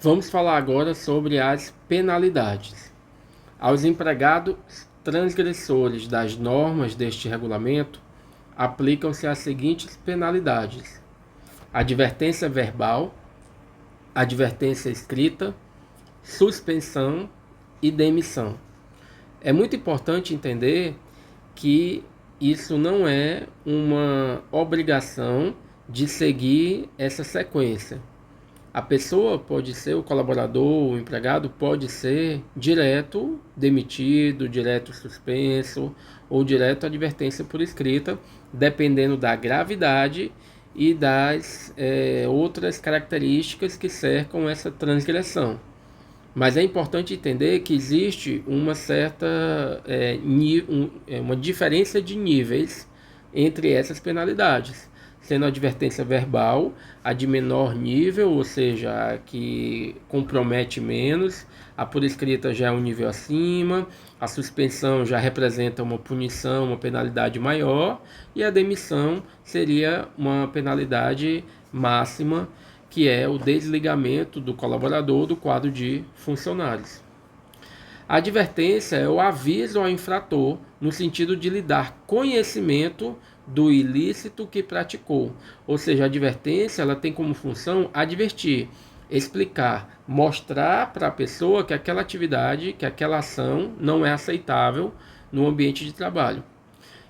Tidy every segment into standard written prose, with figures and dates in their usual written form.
Vamos falar agora sobre as penalidades. Aos empregados transgressores das normas deste regulamento, aplicam-se as seguintes penalidades: advertência verbal, advertência escrita, suspensão e demissão. É muito importante entender que isso não é uma obrigação de seguir essa sequência. A pessoa pode ser, o colaborador, o empregado pode ser direto demitido, direto suspenso ou direto advertência por escrita, dependendo da gravidade e das outras características que cercam essa transgressão. Mas é importante entender que existe uma certa uma diferença de níveis entre essas penalidades, sendo a advertência verbal a de menor nível, ou seja, a que compromete menos, a por escrita já é um nível acima, a suspensão já representa uma punição, uma penalidade maior, e a demissão seria uma penalidade máxima, que é o desligamento do colaborador do quadro de funcionários. A advertência é o aviso ao infrator no sentido de lhe dar conhecimento do ilícito que praticou. Ou seja, a advertência ela tem como função advertir, explicar, mostrar para a pessoa que aquela atividade, que aquela ação não é aceitável no ambiente de trabalho,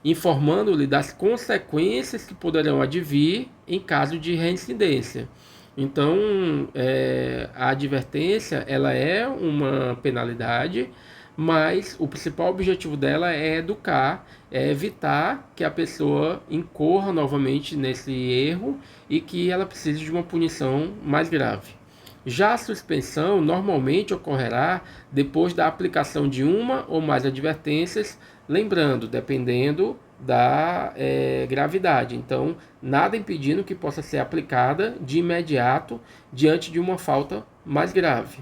informando-lhe das consequências que poderão advir em caso de reincidência. Então, a advertência ela é uma penalidade, mas o principal objetivo dela é educar, é evitar que a pessoa incorra novamente nesse erro e que ela precise de uma punição mais grave. Já a suspensão normalmente ocorrerá depois da aplicação de uma ou mais advertências, lembrando, dependendo da gravidade. Então, nada impedindo que possa ser aplicada de imediato diante de uma falta mais grave.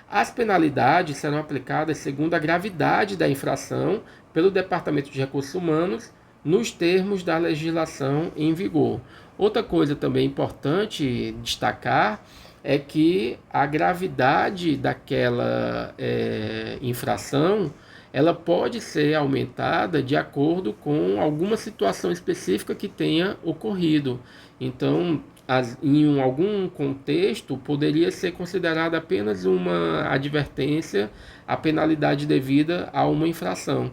As penalidades serão aplicadas segundo a gravidade da infração pelo Departamento de Recursos Humanos nos termos da legislação em vigor. Outra coisa também importante destacar é que a gravidade daquela infração ela pode ser aumentada de acordo com alguma situação específica que tenha ocorrido. Então, em algum contexto, poderia ser considerada apenas uma advertência a penalidade devida a uma infração.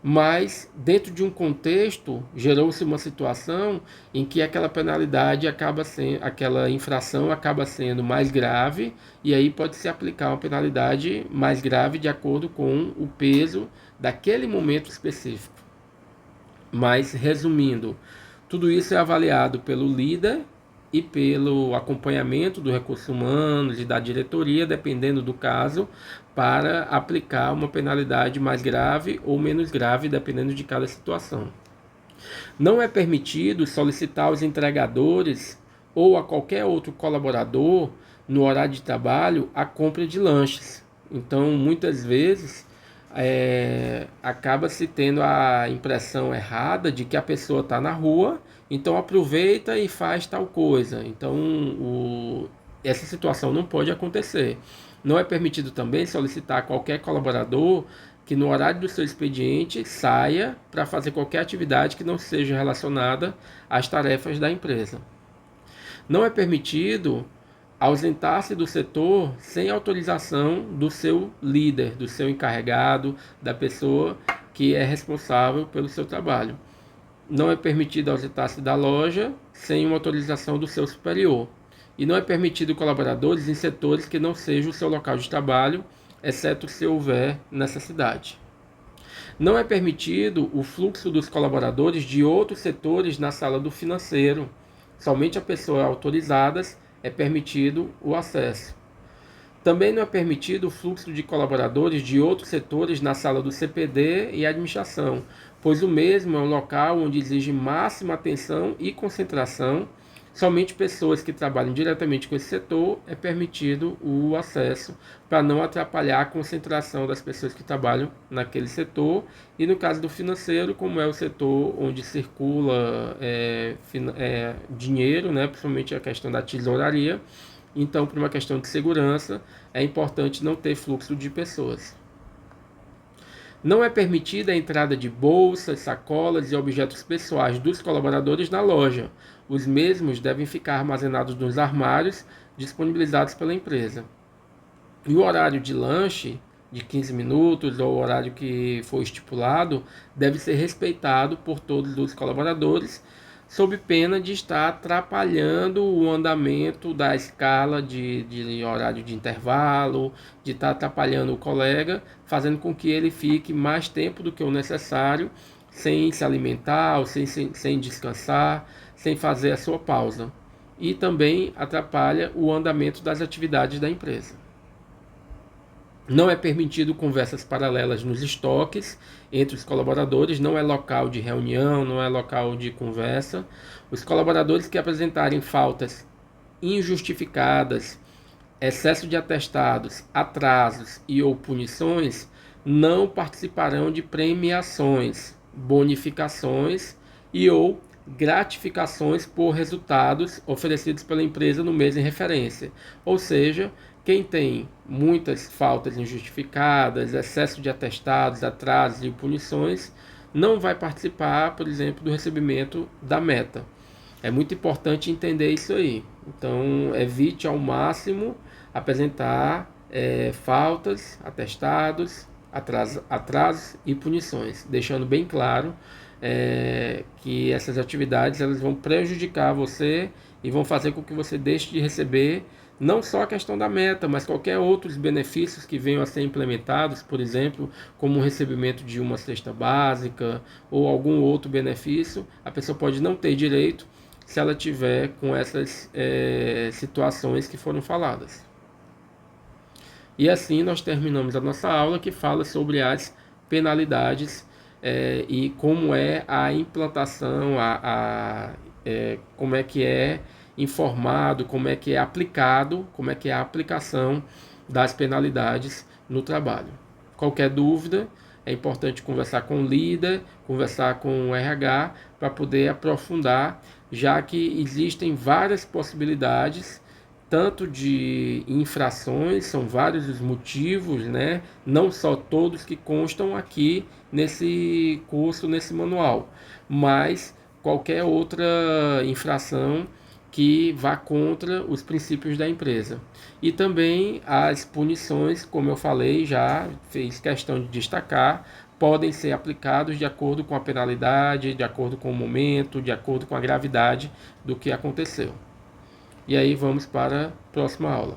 Mas, dentro de um contexto, gerou-se uma situação em que aquela penalidade acaba sendo, aquela infração acaba sendo mais grave, e aí pode-se aplicar uma penalidade mais grave de acordo com o peso daquele momento específico. Mas, resumindo, tudo isso é avaliado pelo líder e pelo acompanhamento do recurso humano e da diretoria, dependendo do caso, para aplicar uma penalidade mais grave ou menos grave, dependendo de cada situação. Não é permitido solicitar aos entregadores ou a qualquer outro colaborador, no horário de trabalho, a compra de lanches. Então, muitas vezes, acaba-se tendo a impressão errada de que a pessoa está na rua, então aproveita e faz tal coisa. Então, essa situação não pode acontecer. Não é permitido também solicitar a qualquer colaborador que no horário do seu expediente saia para fazer qualquer atividade que não seja relacionada às tarefas da empresa. Não é permitido ausentar-se do setor sem autorização do seu líder, do seu encarregado, da pessoa que é responsável pelo seu trabalho. Não é permitido ausentar-se da loja sem uma autorização do seu superior. E não é permitido colaboradores em setores que não sejam o seu local de trabalho, exceto se houver necessidade. Não é permitido o fluxo dos colaboradores de outros setores na sala do financeiro. Somente a pessoas autorizadas é permitido o acesso. Também não é permitido o fluxo de colaboradores de outros setores na sala do CPD e administração, pois o mesmo é um local onde exige máxima atenção e concentração. Somente pessoas que trabalham diretamente com esse setor é permitido o acesso para não atrapalhar a concentração das pessoas que trabalham naquele setor. E no caso do financeiro, como é o setor onde circula dinheiro, né, principalmente a questão da tesouraria, Então, por uma questão de segurança, é importante não ter fluxo de pessoas. Não é permitida a entrada de bolsas, sacolas e objetos pessoais dos colaboradores na loja. Os mesmos devem ficar armazenados nos armários disponibilizados pela empresa. E o horário de lanche, de 15 minutos, ou o horário que for estipulado, deve ser respeitado por todos os colaboradores, sob pena de estar atrapalhando o andamento da escala de horário de intervalo, de estar atrapalhando o colega, fazendo com que ele fique mais tempo do que o necessário, sem se alimentar, ou sem descansar, sem fazer a sua pausa. E também atrapalha o andamento das atividades da empresa. Não é permitido conversas paralelas nos estoques entre os colaboradores, não é local de reunião, não é local de conversa. Os colaboradores que apresentarem faltas injustificadas, excesso de atestados, atrasos e ou punições, não participarão de premiações, bonificações e ou gratificações por resultados oferecidos pela empresa no mês em referência. Ou seja, quem tem muitas faltas injustificadas, excesso de atestados, atrasos e punições, não vai participar, por exemplo, do recebimento da meta. É muito importante entender isso aí. Então, evite ao máximo apresentar faltas, atestados, atrasos e punições, deixando bem claro que essas atividades elas vão prejudicar você e vão fazer com que você deixe de receber não só a questão da meta, mas qualquer outros benefícios que venham a ser implementados, por exemplo, como o recebimento de uma cesta básica ou algum outro benefício, a pessoa pode não ter direito se ela tiver com essas situações que foram faladas. E assim nós terminamos a nossa aula que fala sobre as penalidades e como é a implantação, como é que é informado, como é que é aplicado, como é que é a aplicação das penalidades no trabalho. Qualquer dúvida, é importante conversar com o líder, conversar com o RH para poder aprofundar, já que existem várias possibilidades, tanto de infrações, são vários os motivos, né? Não só todos que constam aqui nesse curso, nesse manual, mas qualquer outra infração que vá contra os princípios da empresa. E também as punições, como eu falei, já fiz questão de destacar, podem ser aplicados de acordo com a penalidade, de acordo com o momento, de acordo com a gravidade do que aconteceu. E aí vamos para a próxima aula.